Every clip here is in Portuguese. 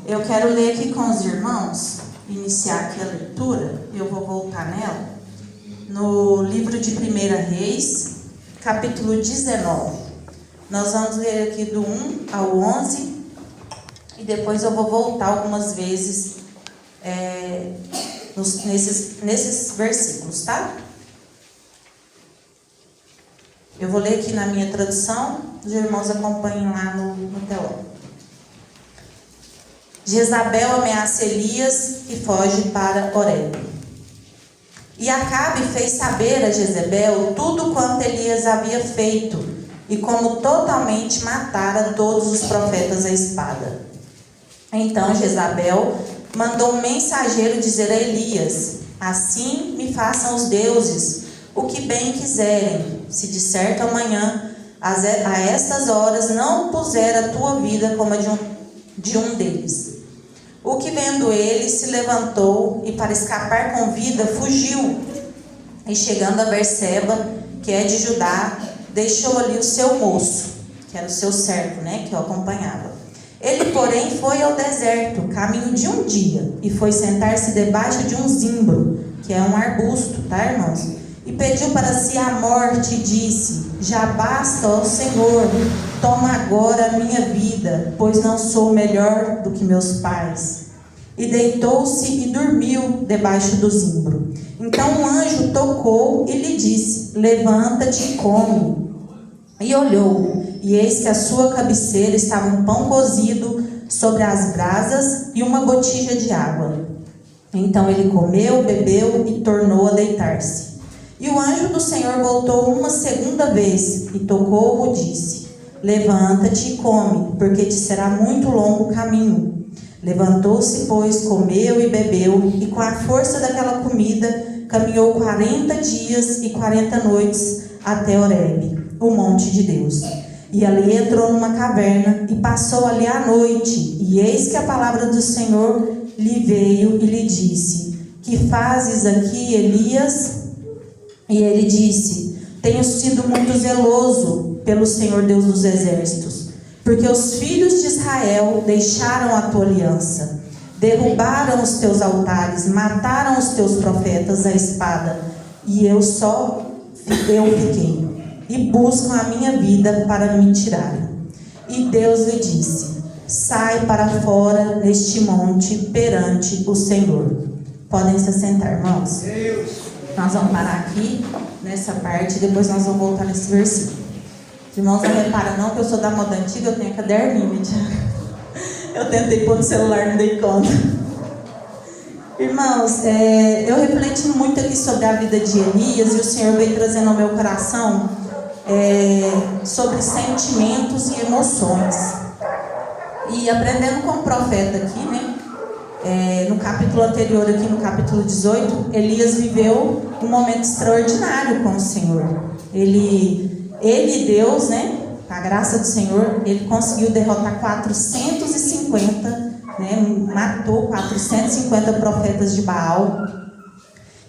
Eu quero ler aqui com os irmãos, iniciar aqui a leitura, eu vou voltar nela, no livro de 1 Reis, capítulo 19. Nós vamos ler aqui do 1 ao 11, e depois eu vou voltar algumas vezes nesses versículos, tá? Eu vou ler aqui na minha tradução, os irmãos acompanhem lá no telão. Jezabel ameaça Elias e foge para Horebe. E Acabe fez saber a Jezebel tudo quanto Elias havia feito, e como totalmente matara todos os profetas à espada. Então Jezabel mandou um mensageiro dizer a Elias: assim me façam os deuses o que bem quiserem, se de certo amanhã a estas horas não puser a tua vida como a de um deles. O que vendo ele se levantou e para escapar com vida fugiu, e chegando a Berseba, que é de Judá, deixou ali o seu moço, que era o seu servo, que o acompanhava. Ele, porém, foi ao deserto, caminho de um dia, e foi sentar-se debaixo de um zimbro, que é um arbusto, tá, irmãos? E pediu para si a morte e disse: já basta, ó Senhor, toma agora a minha vida, pois não sou melhor do que meus pais. E deitou-se e dormiu debaixo do zimbro. Então um anjo tocou e lhe disse: levanta-te e come. E olhou, e eis que à sua cabeceira estava um pão cozido sobre as brasas e uma botija de água. Então ele comeu, bebeu e tornou a deitar-se. E o anjo do Senhor voltou uma segunda vez e tocou-o e disse: levanta-te e come, porque te será muito longo o caminho. Levantou-se, pois, comeu e bebeu, e com a força daquela comida caminhou 40 dias e 40 noites até Horebe, o monte de Deus. E ali entrou numa caverna e passou ali a noite. E eis que a palavra do Senhor lhe veio e lhe disse: que fazes aqui, Elias? E ele disse: tenho sido muito zeloso pelo Senhor Deus dos exércitos, porque os filhos de Israel deixaram a tua aliança, derrubaram os teus altares, mataram os teus profetas à espada, e eu fiquei, e buscam a minha vida para me tirarem. E Deus lhe disse: sai para fora neste monte perante o Senhor. Podem se assentar, irmãos. Nós vamos parar aqui nessa parte, depois nós vamos voltar nesse versículo. Os irmãos não reparam não que eu sou da moda antiga, eu tenho caderninho, eu tentei pôr no celular, não dei conta. Irmãos, eu refleti muito aqui sobre a vida de Elias, e o Senhor veio trazendo ao meu coração sobre sentimentos e emoções. E aprendendo com o profeta aqui, no capítulo anterior, aqui no capítulo 18, Elias viveu um momento extraordinário com o Senhor. Ele Deus, com a graça do Senhor, ele conseguiu derrotar 450, matou 450 profetas de Baal.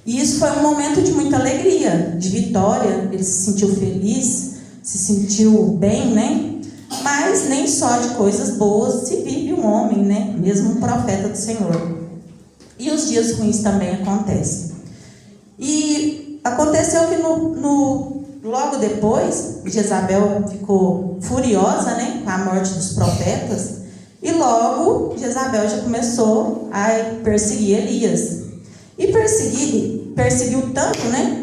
E isso foi um momento de muita alegria, de vitória. Ele se sentiu feliz, se sentiu bem, Mas nem só de coisas boas se vive um homem, mesmo um profeta do Senhor. E os dias ruins também acontecem. E aconteceu que logo depois, Jezabel ficou furiosa, com a morte dos profetas. E logo Jezabel já começou a perseguir Elias. E perseguiu tanto,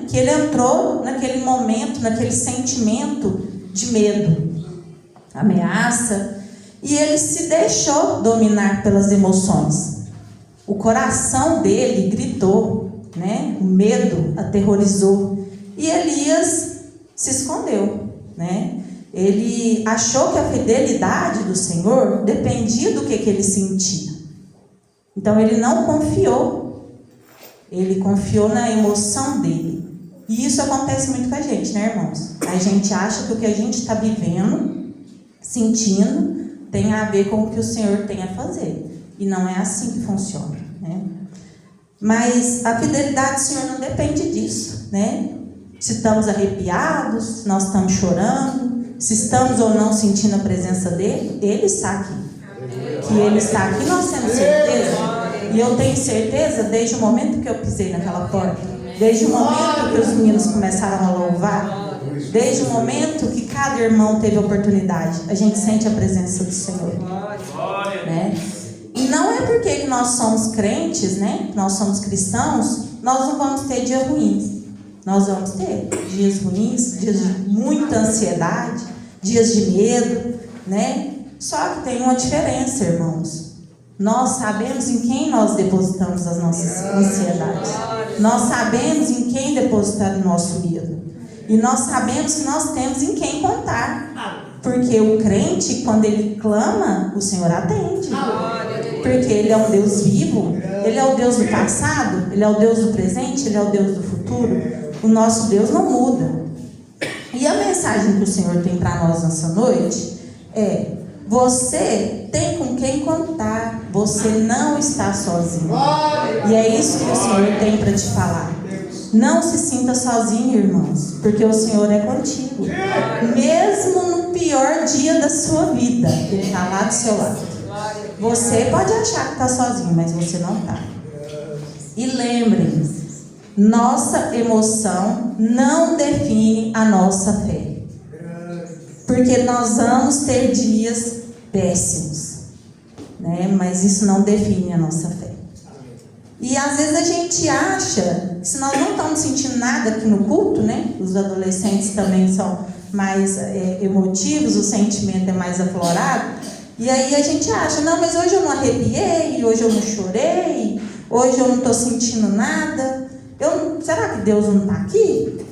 que ele entrou naquele momento, naquele sentimento de medo, ameaça, e ele se deixou dominar pelas emoções. O coração dele gritou, o medo aterrorizou, e Elias se escondeu, Ele achou que a fidelidade do Senhor dependia do que ele sentia. Então ele não confiou, ele confiou na emoção dele. E isso acontece muito com a gente, irmãos? A gente acha que o que a gente está vivendo, sentindo, tem a ver com o que o Senhor tem a fazer. E não é assim que funciona, Mas a fidelidade do Senhor não depende disso, Se estamos arrepiados, se nós estamos chorando, se estamos ou não sentindo a presença dele, ele está aqui. que Ele está aqui, nós temos certeza. E eu tenho certeza desde o momento que eu pisei naquela porta, desde o momento que os meninos começaram a louvar, desde o momento que cada irmão teve oportunidade, a gente sente a presença do Senhor, né? E não é porque nós somos crentes, né? Nós somos cristãos, nós não vamos ter dias ruins. Nós vamos ter dias ruins, dias de muita ansiedade, dias de medo, né? Só que tem uma diferença, irmãos. Nós sabemos em quem nós depositamos as nossas ansiedades. Nós sabemos em quem depositar o nosso medo. E nós sabemos que nós temos em quem contar. Porque o crente, quando ele clama, o Senhor atende. Porque Ele é um Deus vivo. Ele é o Deus do passado, Ele é o Deus do presente, Ele é o Deus do futuro. O nosso Deus não muda. E a mensagem que o Senhor tem para nós nessa noite é: você tem com quem contar. Você não está sozinho. E é isso que o Senhor tem para te falar. Não se sinta sozinho, irmãos, porque o Senhor é contigo. Mesmo no pior dia da sua vida, Ele está lá do seu lado. Você pode achar que está sozinho, mas você não está. E lembrem, nossa emoção não define a nossa fé. Porque nós vamos ter dias péssimos, né? Mas isso não define a nossa fé. E às vezes a gente acha que se nós não estamos sentindo nada aqui no culto, né? Os adolescentes também são mais emotivos, o sentimento é mais aflorado. E aí a gente acha, não, mas hoje eu não arrepiei, hoje eu não chorei, hoje eu não estou sentindo nada. Será que Deus não está aqui?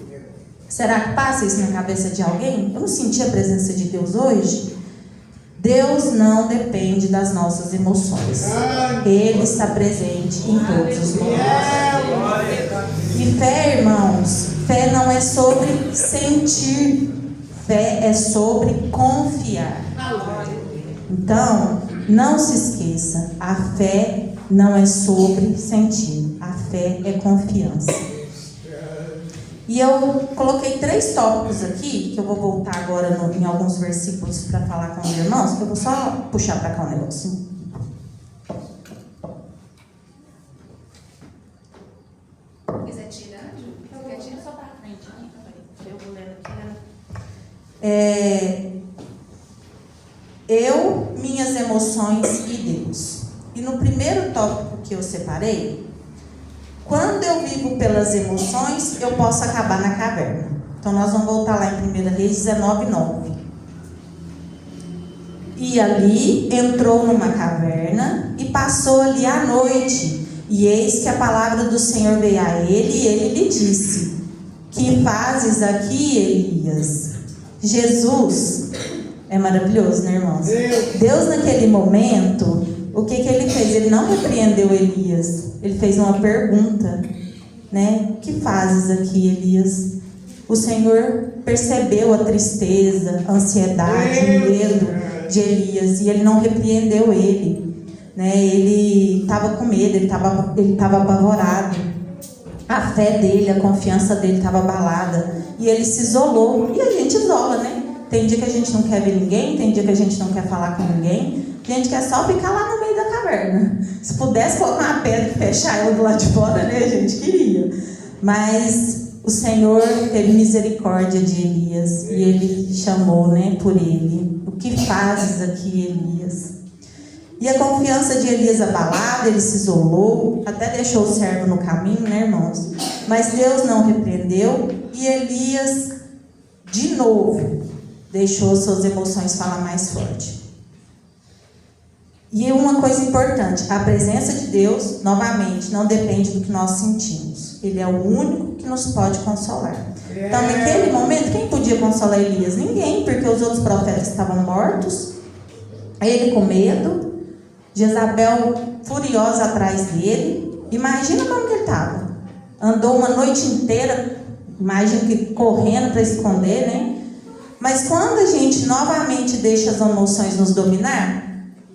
Será que passa isso na cabeça de alguém? Eu não senti a presença de Deus hoje? Deus não depende das nossas emoções. Ele está presente em todos os momentos. E fé, irmãos, fé não é sobre sentir. Fé é sobre confiar. Então, não se esqueça, a fé não é sobre sentir. A fé é confiança. E eu coloquei 3 tópicos aqui, que eu vou voltar agora em alguns versículos para falar com os irmãos, que eu vou só puxar para cá um negocinho. Quiser tirar, quer tirar só para frente. Eu vou ler aqui. Eu, minhas emoções e Deus. E no primeiro tópico que eu separei, quando eu vivo pelas emoções, eu posso acabar na caverna. Então nós vamos voltar lá em 1 Reis 19:9. E ali entrou numa caverna e passou ali a noite. E eis que a palavra do Senhor veio a ele e ele lhe disse: que fazes aqui, Elias? Jesus é maravilhoso, né, irmãos? Deus naquele momento, o que ele fez? Ele não repreendeu Elias. Ele fez uma pergunta, né? O que fazes aqui, Elias? O Senhor percebeu a tristeza, a ansiedade, o medo de Elias, e ele não repreendeu ele, né? Ele estava com medo, ele estava apavorado. A fé dele, a confiança dele estava abalada, e ele se isolou. E a gente isola, né? Tem dia que a gente não quer ver ninguém, tem dia que a gente não quer falar com ninguém, a gente quer só ficar lá no meio da caverna. Se pudesse colocar uma pedra e fechar ela do lado de fora, né, a gente queria. Mas o Senhor teve misericórdia de Elias e ele chamou, né, por ele. O que fazes aqui, Elias? E a confiança de Elias abalada, ele se isolou, até deixou o servo no caminho, né, irmãos? Mas Deus não repreendeu e Elias, de novo, deixou suas emoções falar mais forte. E uma coisa importante, a presença de Deus, novamente, não depende do que nós sentimos. Ele é o único que nos pode consolar. Então, naquele momento, quem podia consolar Elias? Ninguém, porque os outros profetas estavam mortos, ele com medo, Jezabel furiosa atrás dele. Imagina como que ele estava. Andou uma noite inteira, imagino que correndo para esconder, né? Mas quando a gente novamente deixa as emoções nos dominar,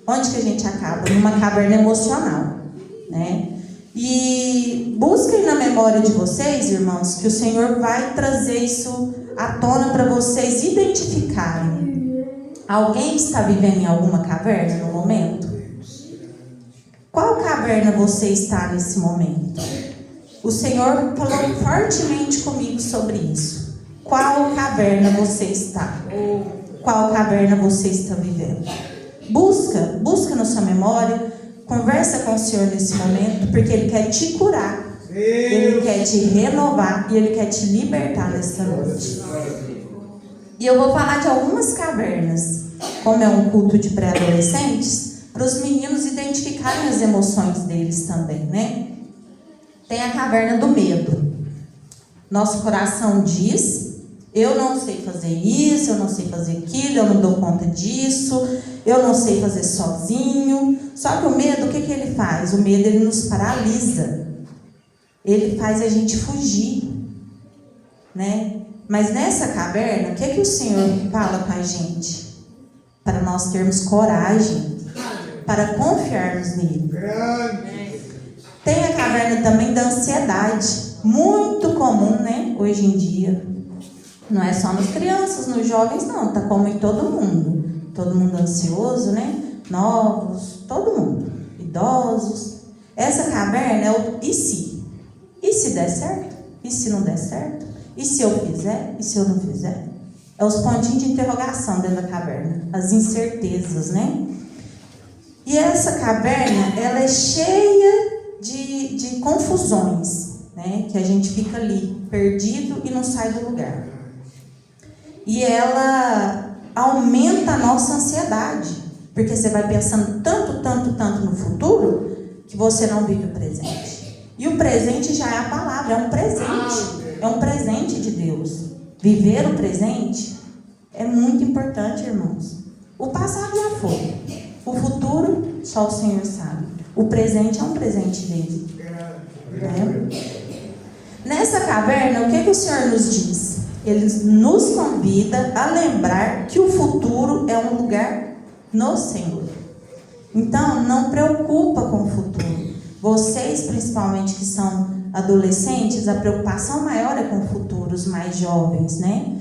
onde que a gente acaba? Numa caverna emocional, né? E busquem na memória de vocês, irmãos, que o Senhor vai trazer isso à tona para vocês identificarem. Alguém está vivendo em alguma caverna no momento? Qual caverna você está nesse momento? O Senhor falou fortemente comigo sobre isso. Qual caverna você está? Qual caverna você está vivendo? Busca na sua memória, conversa com o Senhor nesse momento, porque Ele quer te curar, Ele quer te renovar e Ele quer te libertar nessa noite. E eu vou falar de algumas cavernas, como é um culto de pré-adolescentes, para os meninos identificarem as emoções deles também, né? Tem a caverna do medo. Nosso coração diz: eu não sei fazer isso, eu não sei fazer aquilo, eu não dou conta disso, eu não sei fazer sozinho. Só que o medo, o que ele faz? O medo, ele nos paralisa. Ele faz a gente fugir, né? Mas nessa caverna, o que o Senhor fala com a gente? Para nós termos coragem, para confiarmos nele. Tem a caverna também da ansiedade, muito comum, né? Hoje em dia. Não é só nas crianças, nos jovens, não. Está como em todo mundo. Todo mundo ansioso, né? Novos, todo mundo. Idosos. Essa caverna é o e se? E se der certo? E se não der certo? E se eu fizer? E se eu não fizer? É os pontinhos de interrogação dentro da caverna. As incertezas, né? E essa caverna, ela é cheia de confusões, né? Que a gente fica ali, perdido e não sai do lugar. E ela aumenta a nossa ansiedade, porque você vai pensando tanto no futuro, que você não vive o presente. E o presente já é a palavra, é um presente. É um presente de Deus. Viver o presente é muito importante, irmãos. O passado já foi. O futuro, só o Senhor sabe. O presente é um presente dele. Nessa caverna, o que o Senhor nos diz? Ele nos convida a lembrar que o futuro é um lugar no Senhor. Então, não preocupa com o futuro. Vocês, principalmente que são adolescentes, a preocupação maior é com o futuro, os mais jovens, né?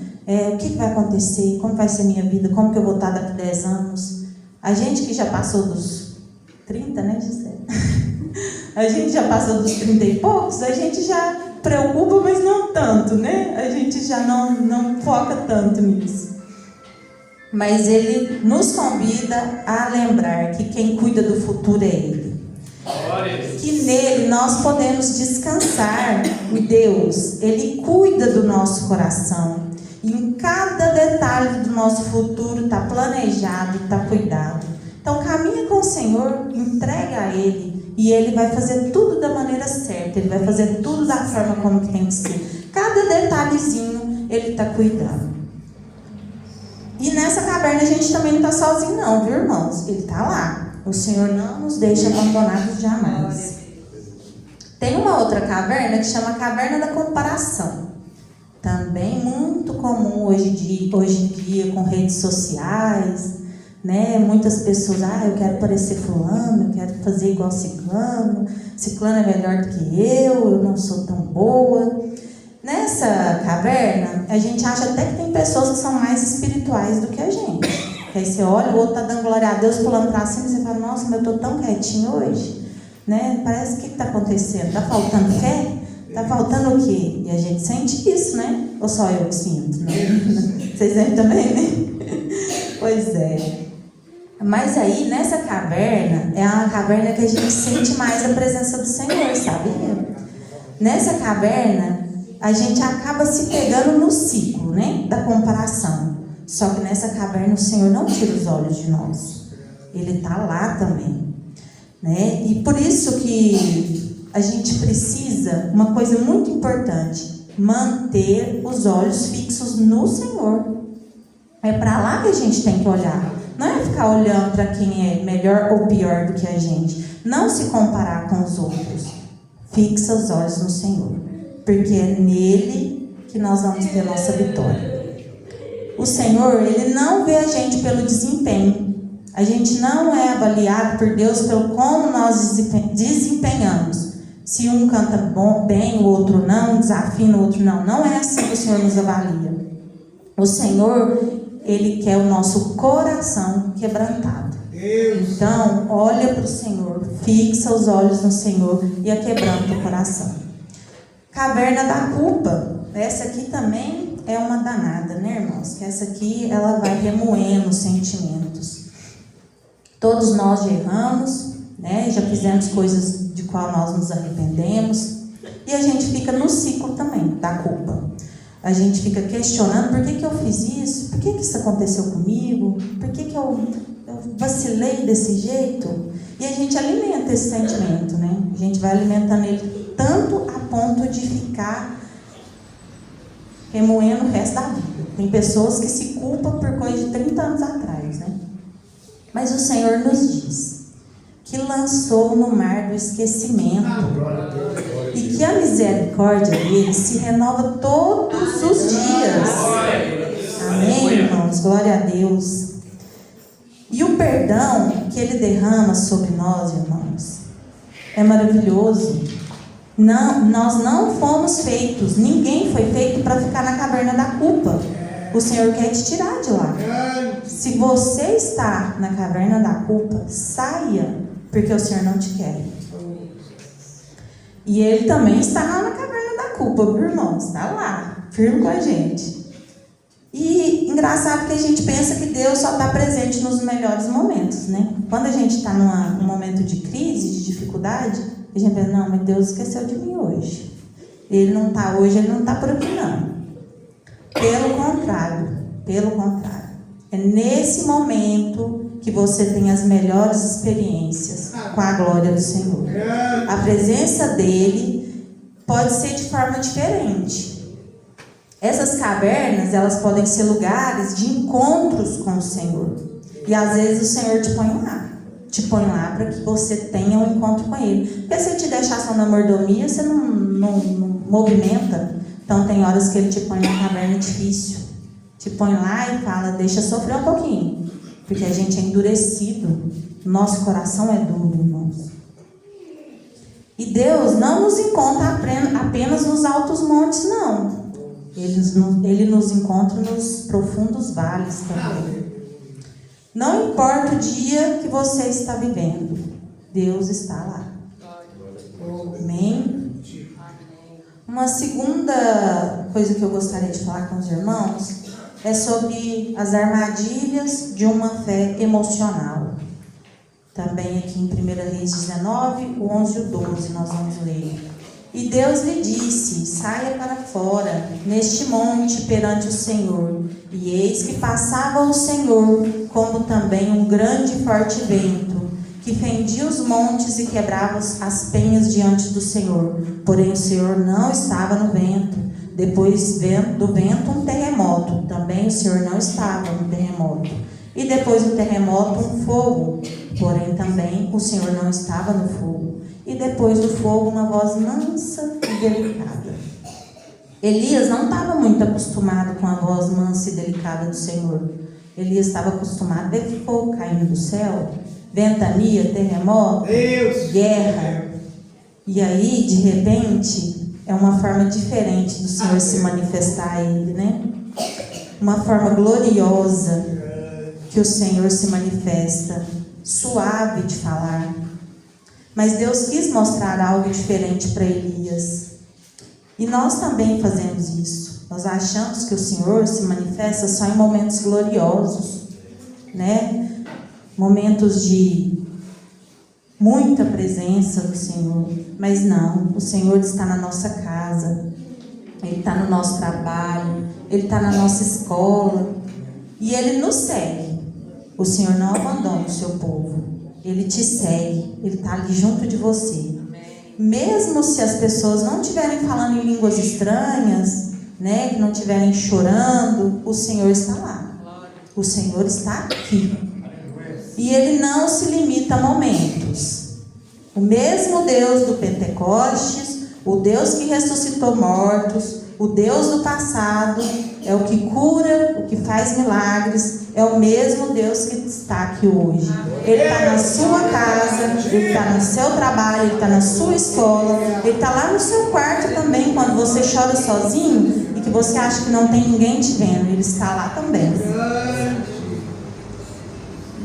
O que vai acontecer? Como vai ser minha vida? Como que eu vou estar daqui a 10 anos? A gente que já passou dos 30, né, Gisele? A gente já passou dos 30 e poucos, a gente já preocupa, mas não tanto, né? A gente já não foca tanto nisso. Mas ele nos convida a lembrar que quem cuida do futuro é Ele. Que nele nós podemos descansar em Deus. Ele cuida do nosso coração. E em cada detalhe do nosso futuro está planejado, está cuidado. Então caminha com o Senhor, entrega a Ele. E Ele vai fazer tudo da maneira certa. Ele vai fazer tudo da forma como tem que ser. Cada detalhezinho Ele está cuidando. E nessa caverna a gente também não está sozinho não, viu, irmãos? Ele está lá. O Senhor não nos deixa abandonados jamais. Tem uma outra caverna que chama Caverna da Comparação. Também muito comum hoje em dia com redes sociais, né? Muitas pessoas, eu quero parecer fulano, eu quero fazer igual ciclano é melhor do que eu não sou tão boa. Nessa caverna, a gente acha até que tem pessoas que são mais espirituais do que a gente. Que aí você olha, o outro está dando glória a Deus, pulando para cima, e você fala, nossa, mas eu estou tão quietinho hoje, né? Parece que está acontecendo? Está faltando fé? Está faltando o quê? E a gente sente isso, né? Ou só eu que sinto, né? Vocês sentem também, né? Pois é. Mas aí, nessa caverna, é a caverna que a gente sente mais a presença do Senhor, sabia? Nessa caverna, a gente acaba se pegando no ciclo, né? Da comparação. Só que nessa caverna o Senhor não tira os olhos de nós. Ele está lá também, né? E por isso que a gente precisa, uma coisa muito importante, manter os olhos fixos no Senhor. É para lá que a gente tem que olhar. Não é ficar olhando para quem é melhor ou pior do que a gente. Não se comparar com os outros. Fixa os olhos no Senhor. Porque é nele que nós vamos ter nossa vitória. O Senhor, Ele não vê a gente pelo desempenho. A gente não é avaliado por Deus pelo como nós desempenhamos. Se um canta bem, o outro não, desafina, o outro não. Não é assim que o Senhor nos avalia. O Senhor, Ele quer o nosso coração quebrantado. Então, olha para o Senhor, fixa os olhos no Senhor e aquebranta o coração. Caverna da culpa. Essa aqui também é uma danada, né, irmãos? Que essa aqui, ela vai remoendo os sentimentos. Todos nós já erramos, né? Já fizemos coisas de qual nós nos arrependemos. E a gente fica no ciclo também da culpa. A gente fica questionando: por que eu fiz isso? Por que isso aconteceu comigo? Por que eu vacilei desse jeito? E a gente alimenta esse sentimento, né? A gente vai alimentando ele tanto a ponto de ficar remoendo o resto da vida. Tem pessoas que se culpam por coisa de 30 anos atrás, né? Mas o Senhor nos diz que lançou no mar do esquecimento e que a misericórdia dele se renova todos os dias. Amém, irmãos? Glória a Deus. E o perdão que ele derrama sobre nós, irmãos, é maravilhoso. Nós não fomos feitos, ninguém foi feito para ficar na caverna da culpa. O Senhor quer te tirar de lá. Se você está na caverna da culpa, saia, porque o Senhor não te quer. E ele também está lá na caverna da culpa, viu, irmãos? Está lá, firme com a gente. E engraçado que a gente pensa que Deus só está presente nos melhores momentos, né? Quando a gente está num momento de crise, de dificuldade, a gente pensa: não, mas Deus esqueceu de mim hoje. Ele não está hoje, ele não está por aqui, não. Pelo contrário. É nesse momento que você tem as melhores experiências com a glória do Senhor. A presença dele pode ser de forma diferente. Essas cavernas, elas podem ser lugares de encontros com o Senhor. E às vezes o Senhor te põe lá para que você tenha um encontro com Ele. Porque se Ele te deixar só na mordomia, você não movimenta. Então tem horas que Ele te põe na caverna difícil. Te põe lá e fala: deixa sofrer um pouquinho. Porque a gente é endurecido. Nosso coração é duro, irmãos. E Deus não nos encontra apenas nos altos montes, não. Ele nos encontra nos profundos vales também. Não importa o dia que você está vivendo, Deus está lá. Amém? Uma segunda coisa que eu gostaria de falar com os irmãos é sobre as armadilhas de uma fé emocional. Também aqui em 1 Reis 19, o 11 e o 12 nós vamos ler. E Deus lhe disse: saia para fora, neste monte perante o Senhor. E eis que passava o Senhor, como também um grande e forte vento, que fendia os montes e quebrava as penhas diante do Senhor. Porém o Senhor não estava no vento. Depois do vento um terremoto. Também o Senhor não estava no terremoto. E depois do terremoto um fogo. Porém também o Senhor não estava no fogo. E depois do fogo uma voz mansa e delicada. Elias não estava muito acostumado com a voz mansa e delicada do Senhor. Elias estava acostumado a ver fogo caindo do céu, ventania, terremoto, guerra. E aí, de repente, é uma forma diferente do Senhor se manifestar a ele, né? Uma forma gloriosa que o Senhor se manifesta, suave de falar. Mas Deus quis mostrar algo diferente para Elias. E nós também fazemos isso. Nós achamos que o Senhor se manifesta só em momentos gloriosos, né? Momentos de muita presença do Senhor. Mas não, o Senhor está na nossa casa. Ele está no nosso trabalho. Ele está na nossa escola. E Ele nos segue. O Senhor não abandona o seu povo. Ele te segue. Ele está ali junto de você. Mesmo se as pessoas não estiverem falando em línguas estranhas, né, que não estiverem chorando, o Senhor está lá. O Senhor está aqui. E Ele não se limita a momentos. O mesmo Deus do Pentecostes, o Deus que ressuscitou mortos, o Deus do passado, é o que cura, o que faz milagres, é o mesmo Deus que está aqui hoje. Ele está na sua casa, Ele está no seu trabalho, Ele está na sua escola, Ele está lá no seu quarto também, quando você chora sozinho e que você acha que não tem ninguém te vendo, Ele está lá também.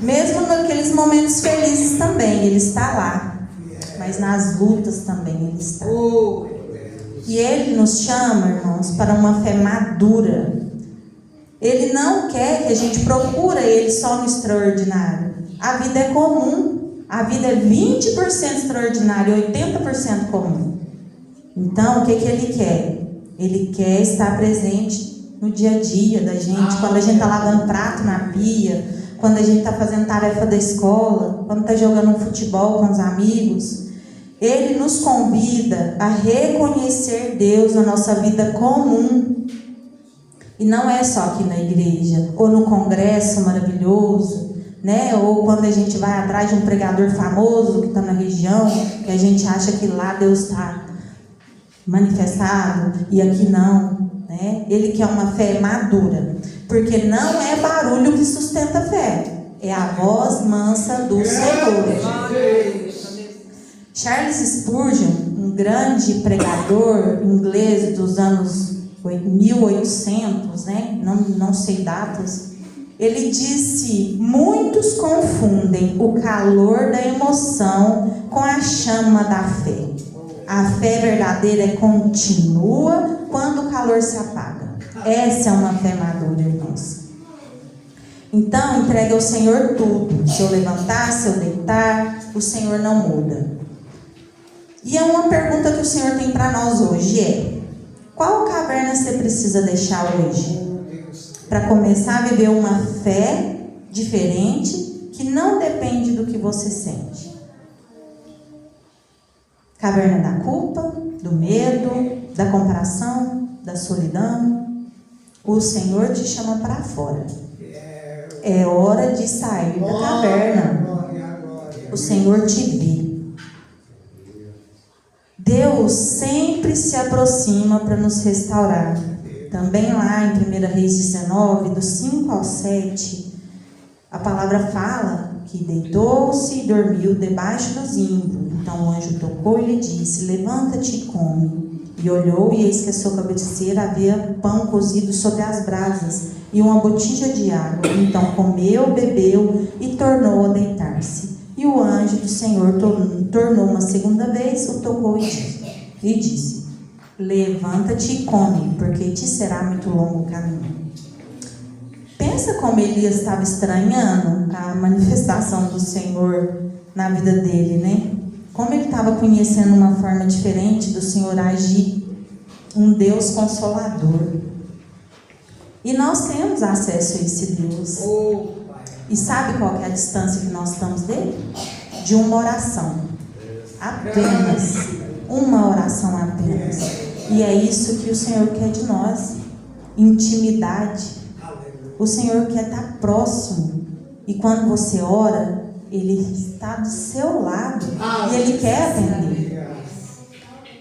Mesmo naqueles momentos momentos felizes também Ele está lá, mas nas lutas também Ele está. E Ele nos chama, irmãos, para uma fé madura. Ele não quer que a gente procure Ele só no extraordinário. A vida é comum, a vida é 20% extraordinário e 80% comum. Então, o que Ele quer? Ele quer estar presente no dia a dia da gente, quando a gente está lavando prato na pia, quando a gente está fazendo tarefa da escola, quando está jogando um futebol com os amigos. Ele nos convida a reconhecer Deus na nossa vida comum. E não é só aqui na igreja, ou no congresso maravilhoso, né? Ou quando a gente vai atrás de um pregador famoso que está na região, que a gente acha que lá Deus está manifestado, e aqui não, né? Ele quer uma fé madura, porque não é barulho que sustenta a fé, é a voz mansa do Senhor. Charles Spurgeon, um grande pregador inglês dos anos 1800, né? Não sei datas, ele disse: muitos confundem o calor da emoção com a chama da fé. A fé verdadeira continua quando o calor se apaga. Essa é uma fé madura, irmãos. Então, entregue ao Senhor tudo. Se eu levantar, se eu deitar, o Senhor não muda. E é uma pergunta que o Senhor tem para nós hoje: qual caverna você precisa deixar hoje para começar a viver uma fé diferente que não depende do que você sente? Caverna da culpa, do medo, da comparação, da solidão? O Senhor te chama para fora. É hora de sair da caverna. O Senhor te vê. Deus sempre se aproxima para nos restaurar. Também lá em 1 Reis 19, do 5 ao 7, a palavra fala que deitou-se e dormiu debaixo do zimbro. Então o anjo tocou e lhe disse: levanta-te e come. E olhou, e eis que a sua cabeceira havia pão cozido sobre as brasas e uma botija de água. Então comeu, bebeu e tornou a deitar-se. E o anjo do Senhor tornou uma segunda vez, o tocou e disse: levanta-te e come, porque te será muito longo o caminho. Pensa como Elias estava estranhando a manifestação do Senhor na vida dele, né? Como ele estava conhecendo uma forma diferente do Senhor agir, um Deus consolador. E nós temos acesso a esse Deus. E sabe qual que é a distância que nós estamos dele? De uma oração. Apenas. Uma oração apenas. E é isso que o Senhor quer de nós. Intimidade. O Senhor quer estar próximo. E quando você ora, Ele está do seu lado. E Ele quer atender.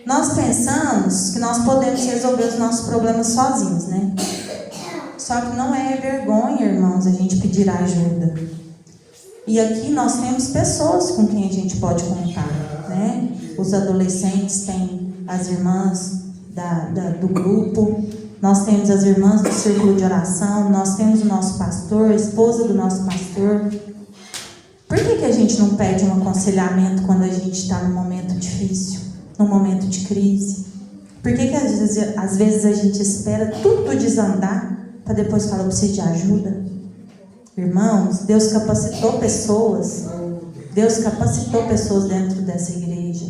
Nós pensamos que nós podemos resolver os nossos problemas sozinhos, né? Só que não é vergonha, irmãos, a gente pedir ajuda. E aqui nós temos pessoas com quem a gente pode contar, né? Os adolescentes têm as irmãs do grupo, nós temos as irmãs do círculo de oração, nós temos o nosso pastor, a esposa do nosso pastor. Por que a gente não pede um aconselhamento quando a gente está num momento difícil, num momento de crise? Por que às vezes a gente espera tudo desandar para depois falar: eu preciso de ajuda? Irmãos, Deus capacitou pessoas. Deus capacitou pessoas dentro dessa igreja.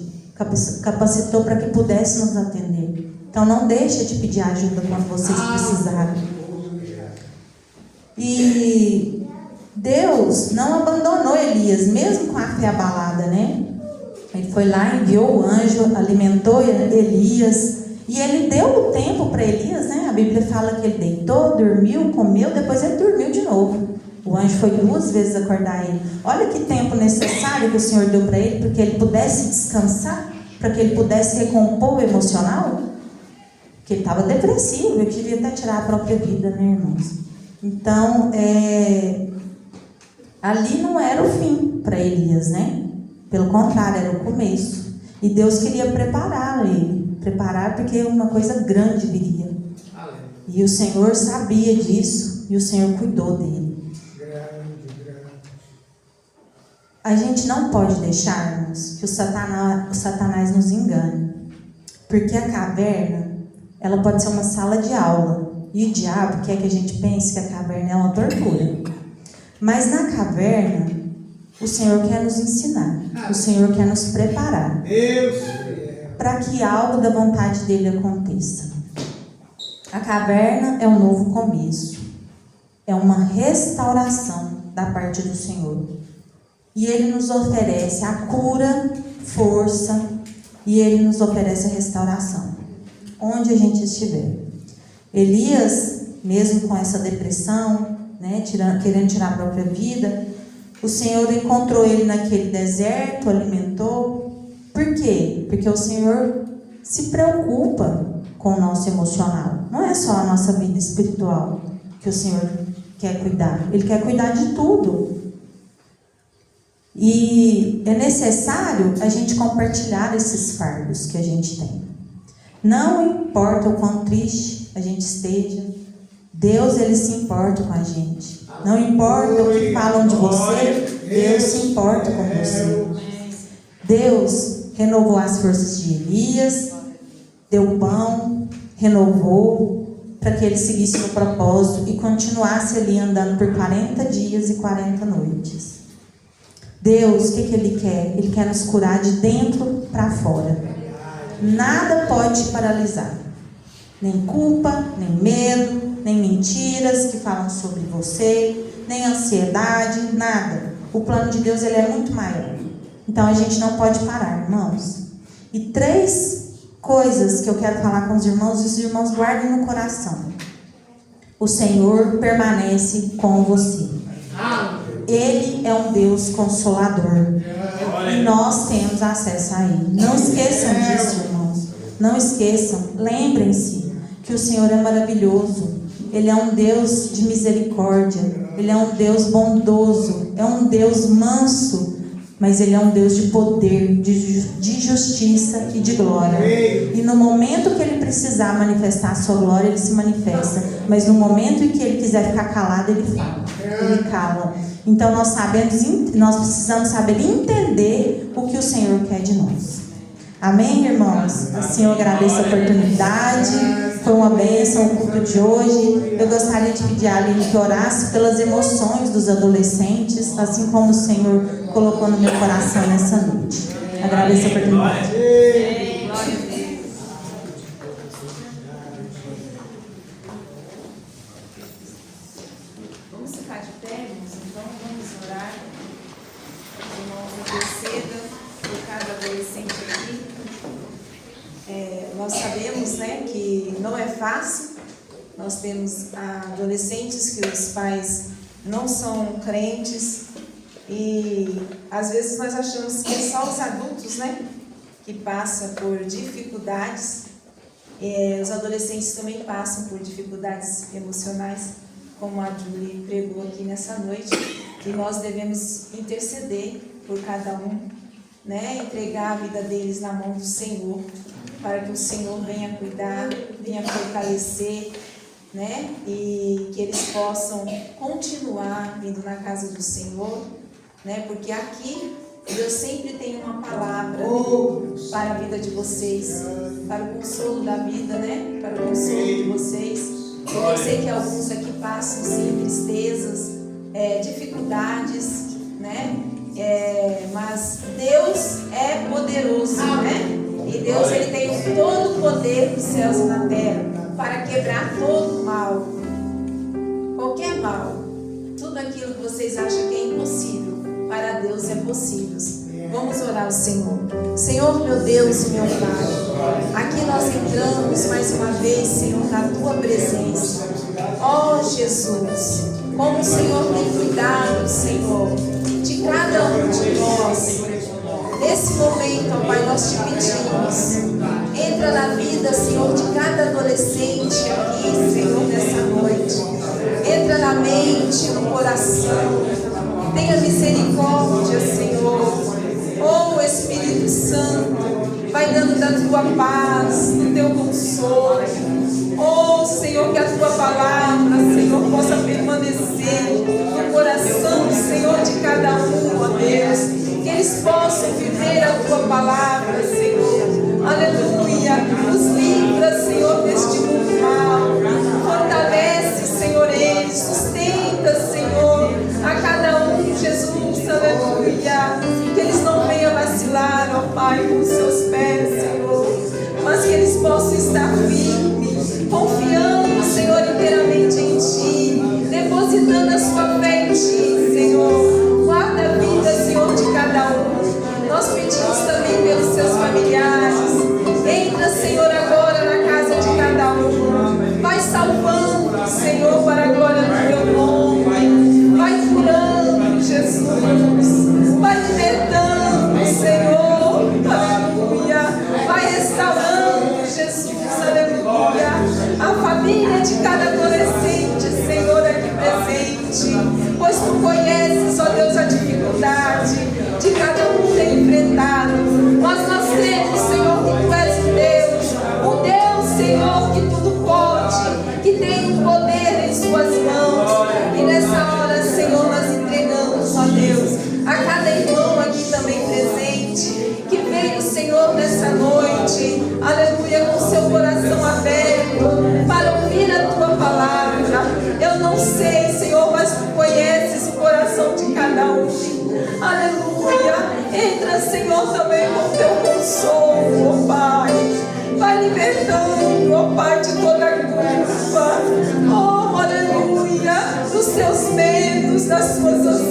Capacitou para que pudesse nos atender. Então não deixe de pedir ajuda quando vocês precisarem. E Deus não abandonou Elias, mesmo com a fé abalada, né? Ele foi lá, enviou o anjo, alimentou Elias. E ele deu o tempo para Elias, né? A Bíblia fala que ele deitou, dormiu, comeu, depois ele dormiu de novo. O anjo foi 2 vezes acordar ele. Olha que tempo necessário que o Senhor deu para ele, para que ele pudesse descansar, para que ele pudesse recompor o emocional. Porque ele estava depressivo, ele queria até tirar a própria vida, né, irmãos? Então, ali não era o fim para Elias, né? Pelo contrário, era o começo. E Deus queria preparar ele. Preparar porque uma coisa grande viria. E o Senhor sabia disso. E o Senhor cuidou dele. A gente não pode deixarmos que o Satanás nos engane. Porque a caverna, ela pode ser uma sala de aula. E o diabo quer que a gente pense que a caverna é uma tortura. Mas na caverna, o Senhor quer nos ensinar. O Senhor quer nos preparar para que algo da vontade dele aconteça. A caverna é um novo começo. É uma restauração da parte do Senhor. E Ele nos oferece a cura, força, e Ele nos oferece a restauração, onde a gente estiver. Elias, mesmo com essa depressão, né, querendo tirar a própria vida, o Senhor encontrou ele naquele deserto, alimentou. Por quê? Porque o Senhor se preocupa com o nosso emocional. Não é só a nossa vida espiritual que o Senhor quer cuidar. Ele quer cuidar de tudo. E é necessário a gente compartilhar esses fardos que a gente tem. Não importa o quão triste a gente esteja, Deus, Ele se importa com a gente. Não importa o que falam de você, Deus se importa com você. Deus renovou as forças de Elias, deu pão, renovou, para que ele seguisse no propósito e continuasse ali andando por 40 dias e 40 noites. Deus, o que Ele quer? Ele quer nos curar de dentro para fora. Nada pode te paralisar. Nem culpa, nem medo, nem mentiras que falam sobre você, nem ansiedade, nada. O plano de Deus, ele é muito maior. Então a gente não pode parar, irmãos. E 3 coisas que eu quero falar com os irmãos, e os irmãos guardem no coração. O Senhor permanece com você. Ele é um Deus consolador. E nós temos acesso a Ele. Não esqueçam disso, irmãos. Não esqueçam. Lembrem-se que o Senhor é maravilhoso. Ele é um Deus de misericórdia. Ele é um Deus bondoso. É um Deus manso. Mas Ele é um Deus de poder, de justiça e de glória. E no momento que Ele precisar manifestar a sua glória, Ele se manifesta. Mas no momento em que Ele quiser ficar calado, Ele fala. Ele cala. Então nós precisamos saber entender o que o Senhor quer de nós. Amém, irmãos? Assim eu agradeço a oportunidade. Foi uma bênção o culto de hoje. Eu gostaria de pedir a Aline que orasse pelas emoções dos adolescentes, assim como o Senhor colocou no meu coração nessa noite. Agradeço a oportunidade. Vamos ficar de pé, irmãos? Então vamos orar. Os irmãos intercedam por cada adolescente aqui. Nós sabemos, né, que não é fácil. Nós temos adolescentes que os pais não são crentes e às vezes nós achamos que é só os adultos, né, que passam por dificuldades. Os adolescentes também passam por dificuldades emocionais, como a Julie pregou aqui nessa noite, e nós devemos interceder por cada um, né, entregar a vida deles na mão do Senhor, para que o Senhor venha cuidar, venha fortalecer, né, e que eles possam continuar vindo na casa do Senhor, né, porque aqui Deus sempre tem uma palavra para a vida de vocês, para o consolo da vida, né, para o consolo de vocês. Eu sei que alguns aqui passam sim tristezas, dificuldades, né, mas Deus é poderoso, né? E Deus, Ele tem todo o poder dos céus e na terra para quebrar todo o mal, qualquer mal, tudo aquilo que vocês acham que é impossível, para Deus é possível. Vamos orar ao Senhor. Senhor, meu Deus e meu Pai, aqui nós entramos mais uma vez, Senhor, na Tua presença. Ó Jesus, como o Senhor tem cuidado, Senhor, de cada um de nós. Nesse momento, ó Pai, nós te pedimos, entra na vida, Senhor, de cada adolescente aqui, Senhor, nessa noite. Entra na mente, no coração. Tenha misericórdia, Senhor. Oh, Espírito Santo, vai dando da Tua paz, do Teu consolo. Oh, Senhor, que a Tua palavra, Senhor, possa permanecer no coração, Senhor, de cada um, ó Deus. palavra, Senhor. Aleluia. Nos livra, Senhor, deste mundo mal. Fortalece, Senhor, eles. Sustenta, Senhor, a cada um, Jesus. Aleluia. Que eles não venham vacilar, ó Pai, com os seus pés, Senhor. Mas que eles possam estar firmes, confiando, Senhor, inteiramente em Ti, depositando a sua fé em Ti, Senhor. Guarda a vida, Senhor, de cada um. Nós pedimos também pelos seus familiares. Entra, Senhor, agora na casa de cada um. Vai salvando, Senhor, para a glória do Teu nome. Vai curando, Jesus. Vai libertando, Senhor. Aleluia. Vai restaurando, Jesus. Aleluia. A família de cada adolescente, Senhor, aqui presente. Pois Tu conheces, ó Deus, a dificuldade de cada um ter enfrentado. Mas nós cremos, Senhor, que Tu és o Deus, Senhor, que tudo pode, que tem o poder em Suas mãos. E nessa hora, Senhor, nós entregamos, ó Deus, a cada irmão aqui também presente, que veio, Senhor, nessa noite, aleluia, com seu coração aberto, para ouvir a Tua palavra. Eu não sei, Senhor, mas Tu conheces o coração de cada um. Aleluia. Entra, Senhor, também com Teu consolo, ó Pai. Vai libertando, ó Pai, de toda a culpa. Oh, aleluia. Dos seus medos, das suas ansiedades.